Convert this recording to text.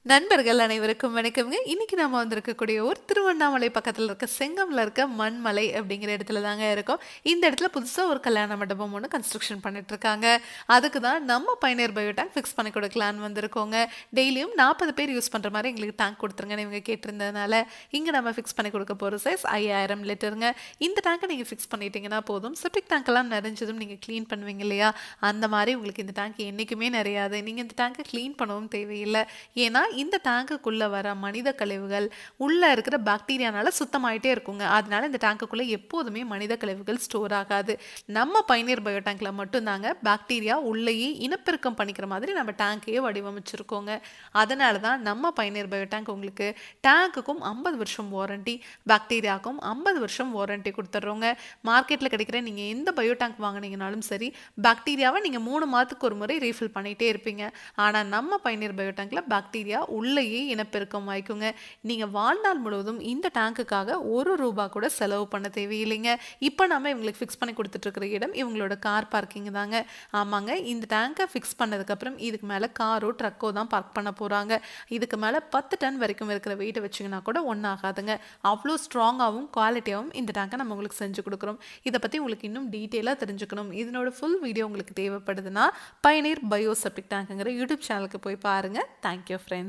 நண்பர்கள் அனைவருக்கும் வணக்கம்ங்க. இன்னைக்கு நாம வந்திருக்கக்கூடிய ஊர் திருவண்ணாமலை பக்கத்துல இருக்க செங்கம்ல இருக்க மண்மலை அப்படிங்கிற இடத்துல தாங்க இருக்கோம். இந்த இடத்துல புதுசா ஒரு கல்யாண மண்டபம் ஒன்று கன்ஸ்ட்ரக்ஷன் பண்ணிட்டு இருக்காங்க. அதுக்கு தான் நம்ம பயணியர் பயோ டேங்க் ஃபிக்ஸ் பண்ணி கொடுக்கலான்னு வந்திருக்கோங்க. டெய்லியும் 40 பேர் யூஸ் பண்ற மாதிரி எங்களுக்கு டேங்க் கொடுத்துருங்கன்னு இவங்க கேட்டிருந்ததுனால இங்க நம்ம ஃபிக்ஸ் பண்ணி கொடுக்க போற சைஸ் 5000 லிட்டருங்க. இந்த டேங்கை நீங்க ஃபிக்ஸ் பண்ணிட்டீங்கன்னா போதும். செப்டிக் டேங்க் எல்லாம் நிறைஞ்சதும் நீங்க க்ளீன் பண்ணுவீங்க இல்லையா? அந்த மாதிரி உங்களுக்கு இந்த டேங்க் என்னைக்குமே நிறையாது. நீங்க இந்த டேங்கை க்ளீன் பண்ணவும் தேவையில்லை. ஏன்னா இந்த டேங்குக்குள்ள வர மனித கழிவுகள் உள்ள இருக்கிற பாக்டீரியானால சுத்தமாயிட்டே இருக்குங்க. அதனால இந்த டேங்குக்குள்ள எப்போதுமே மனித கழிவுகள் ஸ்டோர் ஆகாது. நம்ம பயனியர் பயோ டேங்க்ல மட்டும்தாங்க பாக்டீரியா உள்ளேயே இனப்பெருக்கம் பண்ணிக்கிற மாதிரி நம்ம டேங்கையே வடிவமைச்சிருக்கோங்க. அதனால தான் நம்ம பயனியர் பயோ டேங்க் உங்களுக்கு டேங்குக்கும் 50 வருஷம் வாரண்டி, பாக்டீரியாவுக்கும் 50 வருஷம் வாரண்டி கொடுத்துட்றோங்க. மார்க்கெட்டில் கிடைக்கிற நீங்கள் எந்த பயோ டேங்க் வாங்கினீங்கனாலும் சரி, பாக்டீரியாவை நீங்கள் 3 மாதத்துக்கு ஒரு முறை ரீஃபில் பண்ணிகிட்டே இருப்பீங்க. ஆனால் நம்ம பயனியர் பயோ டேங்க்ல பாக்டீரியா உள்ளேயே இனப்பெருக்கம் வாய்க்குங்க. நீங்க வாழ்நாள் முழுவதும் இந்த டேங்குக்காக ₹1 கூட செலவு பண்ண தேவையில்லைங்க. இப்போ நாம இவங்களுக்கு ஃபிக்ஸ் பண்ணி கொடுத்துட்டு இருக்கிற இடம் இவங்களோட கார் பார்க்கிங் தாங்க. ஆமாங்க, இந்த டேங்கை ஃபிக்ஸ் பண்ணதுக்கு அப்புறம் இதுக்கு மேல காரோ ட்ரக்கோ தான் பார்க் பண்ண போறாங்க. இதுக்கு மேல 10 டன் வரைக்கும் இருக்கிற வெயிட்டை வச்சிங்கன்னா கூட ஒன்றும் ஆகாதுங்க. அவ்வளோ ஸ்ட்ராங்காகவும் குவாலிட்டியாகவும் இந்த டேங்கை நம்ம உங்களுக்கு செஞ்சு கொடுக்குறோம். இதை பற்றி உங்களுக்கு இன்னும் டீட்டெயிலாக தெரிஞ்சுக்கணும், இதனோட ஃபுல் வீடியோ உங்களுக்கு தேவைப்படுதுன்னா பயனீர் பயோ செப்டிக் டேங்குங்கிற யூடியூப் சேனலுக்கு போய் பாருங்க. Thank you friends.